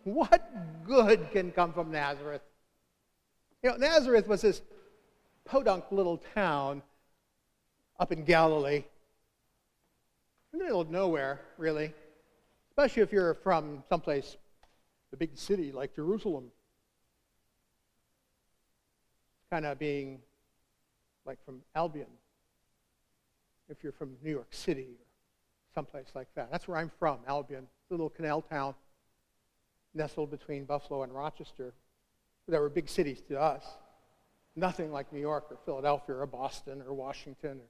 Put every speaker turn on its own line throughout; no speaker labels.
What good can come from Nazareth? You know, Nazareth was this podunk little town up in Galilee, in the middle of nowhere, really, especially if you're from someplace, a big city like Jerusalem. Kind of being like from Albion, if you're from New York City or someplace like that. That's where I'm from, Albion, a little canal town nestled between Buffalo and Rochester. They were big cities to us. Nothing like New York or Philadelphia or Boston or Washington or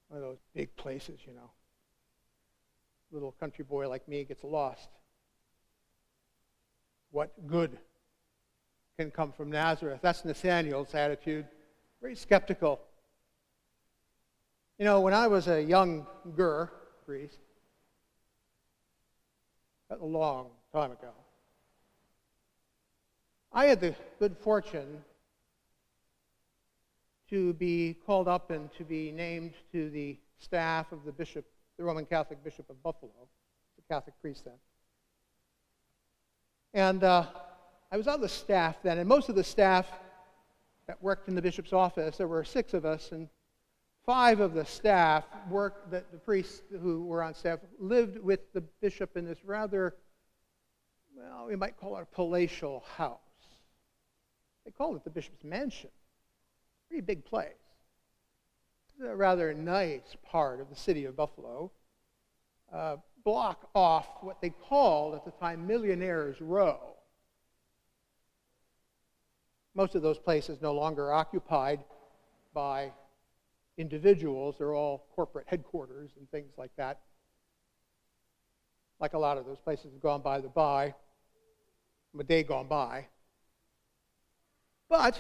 one of those big places, you know. Little country boy like me gets lost. What good can come from Nazareth? That's Nathaniel's attitude. Very skeptical. You know, when I was a younger priest, a long time ago, I had the good fortune to be called up and to be named to the staff of the bishop, the Roman Catholic Bishop of Buffalo, the Catholic priest then. And I was on the staff then, and most of the staff that worked in the bishop's office, there were 6 of us, and 5 of the staff the priests who were on staff lived with the bishop in this rather, well, we might call it a palatial house. They called it the bishop's mansion. Pretty big place. It's a rather nice part of the city of Buffalo. Block off what they called at the time Millionaire's Row. Most of those places no longer occupied by individuals. They're all corporate headquarters and things like that. Like a lot of those places have gone by the by, a day gone by. But,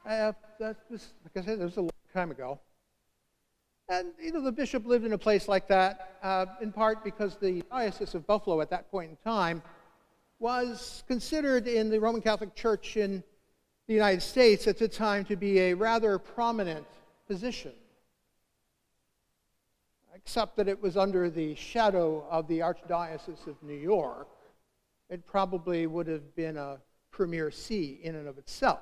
like I said, it was a long time ago. And, you know, the bishop lived in a place like that, in part because the Diocese of Buffalo at that point in time was considered in the Roman Catholic Church in the United States at the time to be a rather prominent position, except that it was under the shadow of the Archdiocese of New York. It probably would have been a premier see in and of itself.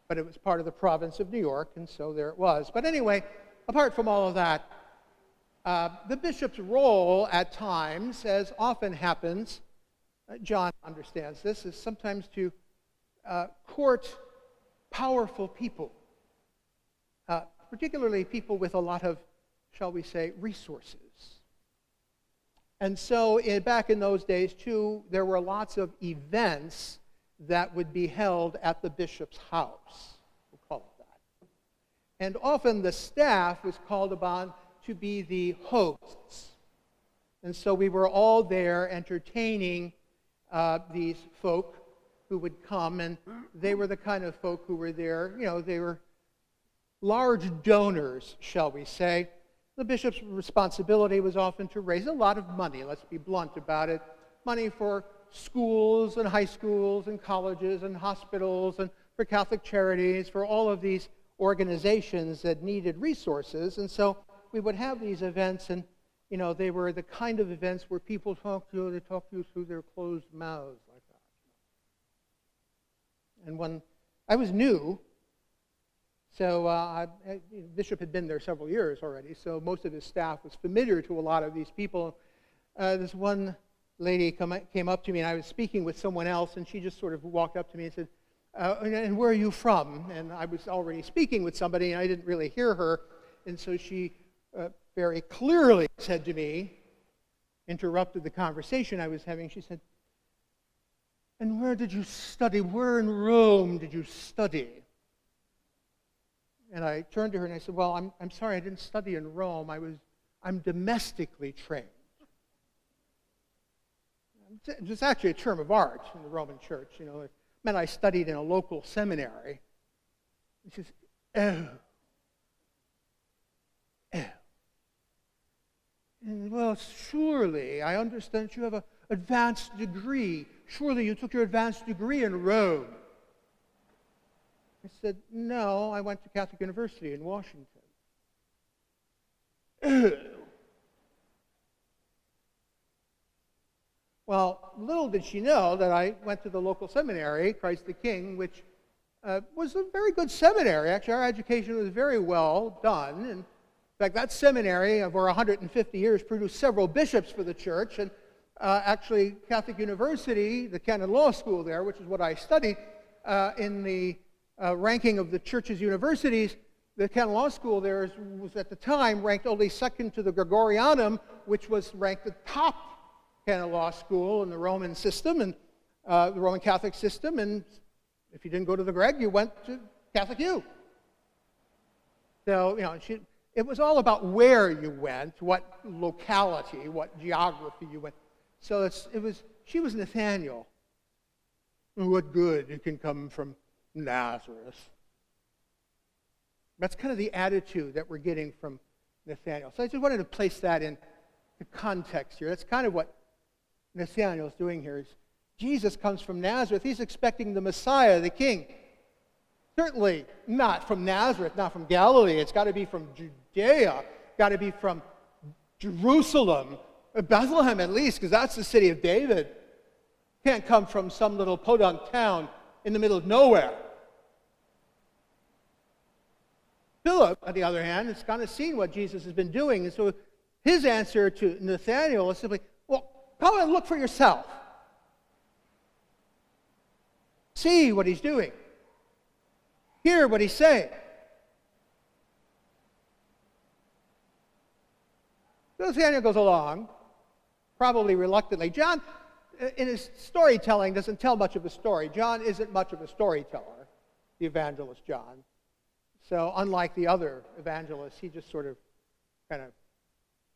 But it was part of the province of New York, and so there it was. But anyway, apart from all of that, the bishop's role at times, as often happens, John understands this, is sometimes to court powerful people, particularly people with a lot of, shall we say, resources. And so back in those days, too, there were lots of events that would be held at the bishop's house. We'll call it that. And often the staff was called upon to be the hosts. And so we were all there entertaining these folk who would come, and they were the kind of folk who were there, you know, they were large donors, shall we say. The bishop's responsibility was often to raise a lot of money, let's be blunt about it, money for schools and high schools and colleges and hospitals and for Catholic charities, for all of these organizations that needed resources. And so we would have these events, and you know, they were the kind of events where people talk to you through their closed mouths like that. And when I was new, so the bishop had been there several years already, so most of his staff was familiar to a lot of these people. This one lady came up to me, and I was speaking with someone else, and she just sort of walked up to me and said, and where are you from? And I was already speaking with somebody, and I didn't really hear her, and so she very clearly said to me, interrupted the conversation I was having, she said, and where did you study? Where in Rome did you study? And I turned to her and I said, well, I'm sorry, I didn't study in Rome. I'm domestically trained. It's actually a term of art in the Roman Church. You know, it meant I studied in a local seminary. And she says, oh. And, well, surely, I understand you have an advanced degree. Surely you took your advanced degree in Rome. I said, no, I went to Catholic University in Washington. Well, little did she know that I went to the local seminary, Christ the King, which was a very good seminary. Actually, our education was very well done. And in fact, that seminary, over 150 years, produced several bishops for the church. And actually, Catholic University, the canon law school there, which is what I studied, in the ranking of the church's universities, the canon law school there was at the time ranked only second to the Gregorianum, which was ranked the top canon law school in the Roman system and the Roman Catholic system. And if you didn't go to the Greg, you went to Catholic U. So, it was all about where you went, what locality, what geography you went. So she was Nathaniel. What good can come from Nazareth? That's kind of the attitude that we're getting from Nathaniel. So I just wanted to place that in the context here. That's kind of what Nathaniel's doing here. Is Jesus comes from Nazareth. He's expecting the Messiah, the King. Certainly not from Nazareth, not from Galilee. It's got to be from Judea. Got to be from Jerusalem, Bethlehem at least, because that's the city of David. Can't come from some little podunk town in the middle of nowhere. Philip, on the other hand, has kind of seen what Jesus has been doing, and so his answer to Nathaniel is simply, well, come and look for yourself. See what he's doing. Hear what he's saying. Nathaniel goes along, probably reluctantly. John, in his storytelling, doesn't tell much of a story. John isn't much of a storyteller, the evangelist John. So unlike the other evangelists, he just sort of kind of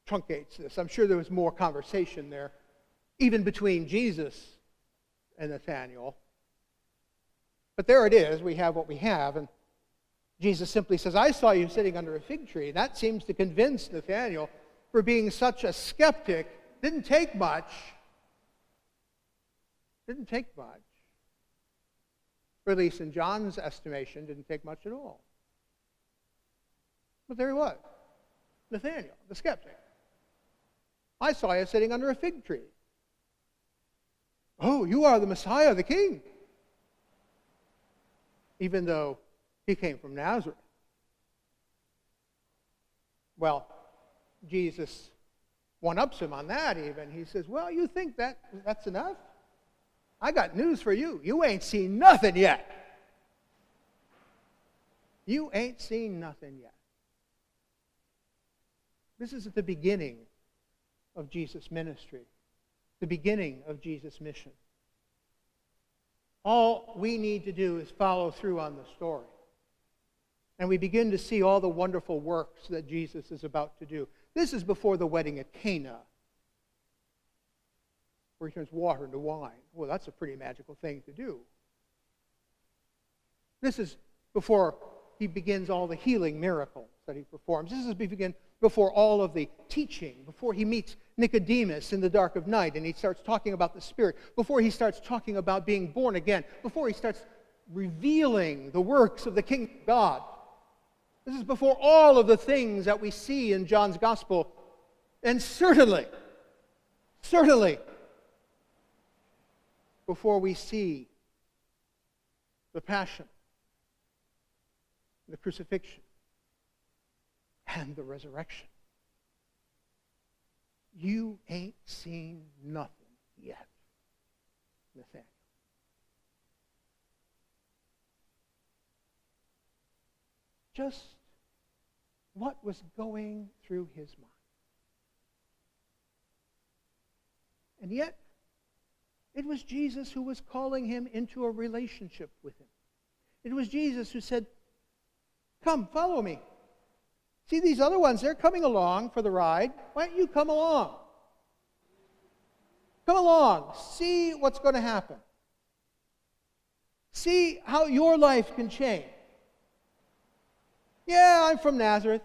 truncates this. I'm sure there was more conversation there, even between Jesus and Nathaniel. But there it is. We have what we have. And Jesus simply says, I saw you sitting under a fig tree. That seems to convince Nathaniel, for being such a skeptic, didn't take much. Didn't take much. Or at least in John's estimation, didn't take much at all. But there he was, Nathaniel, the skeptic. I saw you sitting under a fig tree. Oh, you are the Messiah, the King. Even though he came from Nazareth. Well, Jesus one-ups him on that even. He says, well, you think that's enough? I got news for you. You ain't seen nothing yet. You ain't seen nothing yet. This is at the beginning of Jesus' ministry, the beginning of Jesus' mission. All we need to do is follow through on the story. And we begin to see all the wonderful works that Jesus is about to do. This is before the wedding at Cana, where he turns water into wine. Well, that's a pretty magical thing to do. This is before he begins all the healing miracles that he performs. This is before all of the teaching, before he meets Nicodemus in the dark of night and he starts talking about the Spirit, before he starts talking about being born again, before he starts revealing the works of the kingdom of God. This is before all of the things that we see in John's gospel. And certainly, before we see the passion, the crucifixion, and the resurrection. You ain't seen nothing yet, Nathaniel. Just what was going through his mind. And yet, it was Jesus who was calling him into a relationship with him. It was Jesus who said, come, follow me. See these other ones, they're coming along for the ride. Why don't you come along? Come along. See what's going to happen. See how your life can change. Yeah, I'm from Nazareth.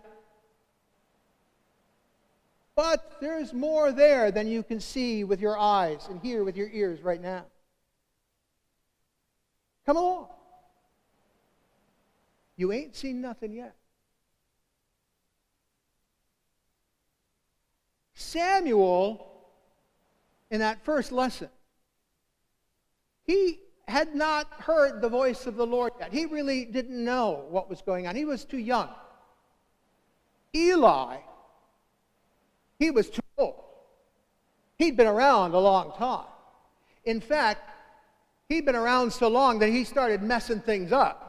But there's more there than you can see with your eyes and hear with your ears right now. Come along. You ain't seen nothing yet. Samuel in that first lesson. He had not heard the voice of the Lord yet. He really didn't know what was going on. He was too young. Eli, he was too old. He'd been around a long time. In fact, he'd been around so long that he started messing things up.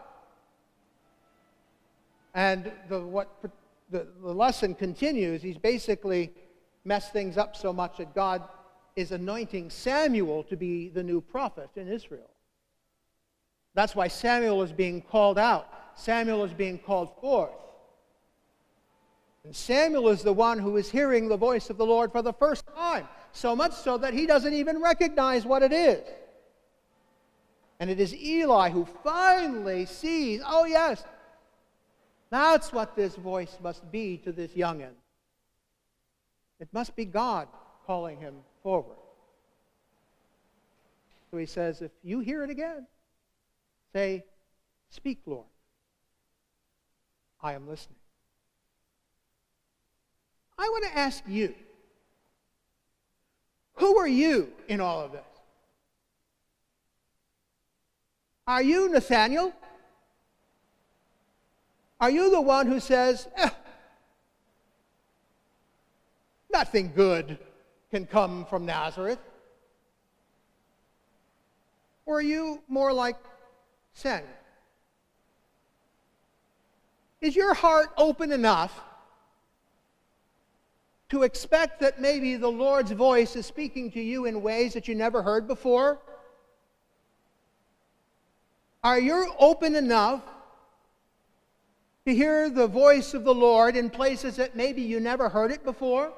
And the lesson continues. He's basically messed things up so much that God is anointing Samuel to be the new prophet in Israel. That's why Samuel is being called out. Samuel is being called forth. And Samuel is the one who is hearing the voice of the Lord for the first time, so much so that he doesn't even recognize what it is. And it is Eli who finally sees, oh yes, that's what this voice must be to this young'un. It must be God calling him forward. So he says, if you hear it again, say, speak, Lord. I am listening. I want to ask you, who are you in all of this? Are you Nathaniel? Are you the one who says, nothing good can come from Nazareth? Or are you more like Samuel? Is your heart open enough to expect that maybe the Lord's voice is speaking to you in ways that you never heard before? Are you open enough to hear the voice of the Lord in places that maybe you never heard it before?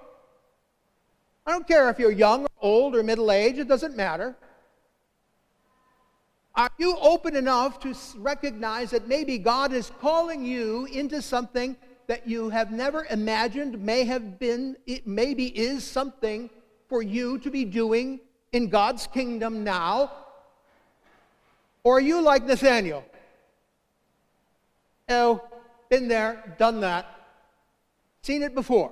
I don't care if you're young or old or middle-aged, it doesn't matter. Are you open enough to recognize that maybe God is calling you into something that you have never imagined maybe is something for you to be doing in God's kingdom now? Or are you like Nathaniel? Oh, been there, done that, seen it before.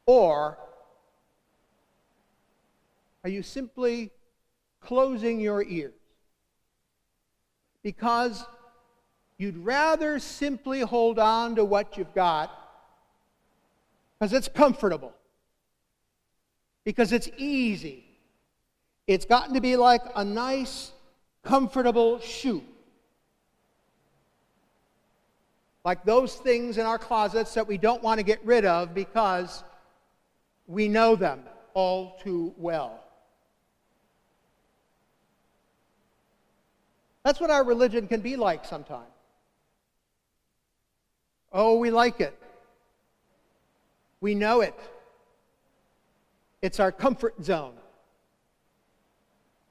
Or are you simply closing your ears because you'd rather simply hold on to what you've got because it's comfortable, because it's easy? It's gotten to be like a nice, comfortable shoe. Like those things in our closets that we don't want to get rid of because we know them all too well. That's what our religion can be like sometimes. Oh, we like it. We know it. It's our comfort zone.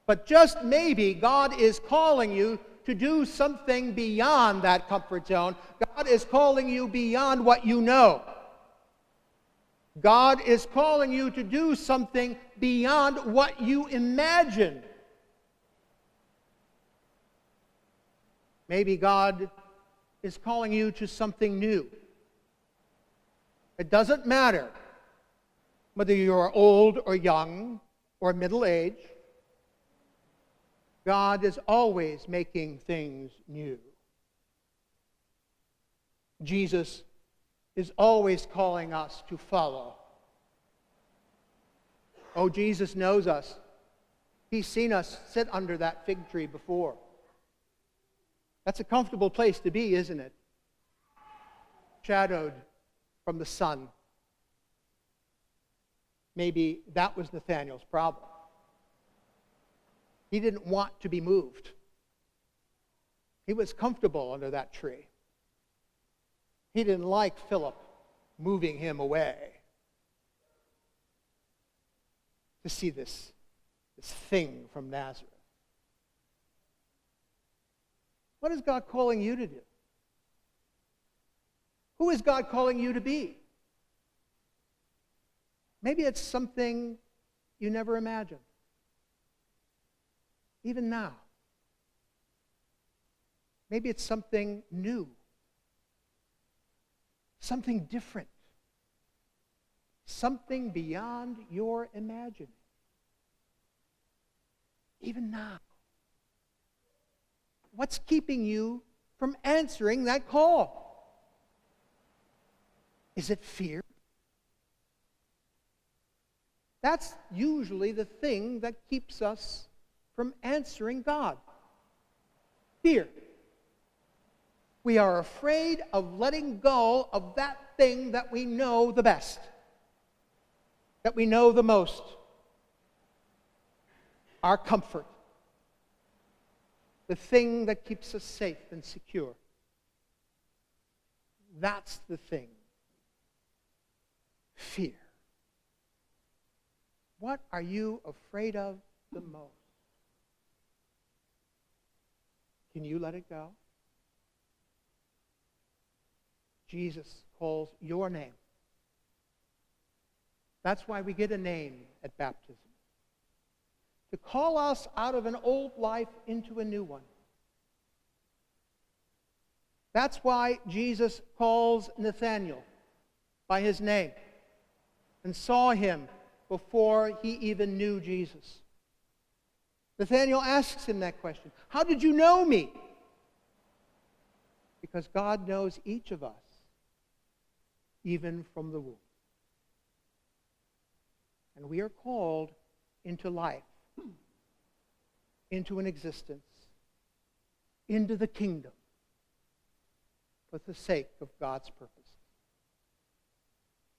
But just maybe God is calling you to do something beyond that comfort zone. God is calling you beyond what you know. God is calling you to do something beyond what you imagine. Maybe God is calling you to something new. It doesn't matter whether you're old or young or middle-aged. God is always making things new. Jesus is always calling us to follow. Oh, Jesus knows us. He's seen us sit under that fig tree before. That's a comfortable place to be, isn't it? Shadowed from the sun. Maybe that was Nathaniel's problem. He didn't want to be moved. He was comfortable under that tree. He didn't like Philip moving him away to see this thing from Nazareth. What is God calling you to do? Who is God calling you to be? Maybe it's something you never imagined. Even now. Maybe it's something new. something different, something beyond your imagining. Even now. What's keeping you from answering that call? Is it fear? That's usually the thing that keeps us from answering God. Fear. We are afraid of letting go of that thing that we know the best, that we know the most. Our comfort. The thing that keeps us safe and secure. That's the thing. Fear. What are you afraid of the most? Can you let it go? Jesus calls your name. That's why we get a name at baptism. To call us out of an old life into a new one. That's why Jesus calls Nathaniel by his name and saw him before he even knew Jesus. Nathaniel asks him that question. How did you know me? Because God knows each of us, even from the womb. And we are called into life, into an existence, into the kingdom, for the sake of God's purpose.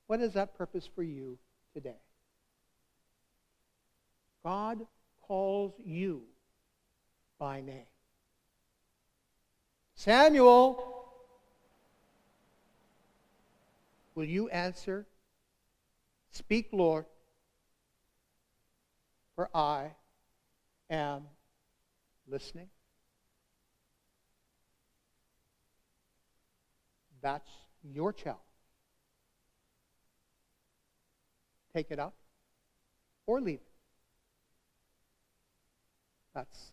What is that purpose for you today? God calls you by name. Samuel, will you answer? Speak, Lord, for I am listening. That's your challenge. Take it up or leave it. That's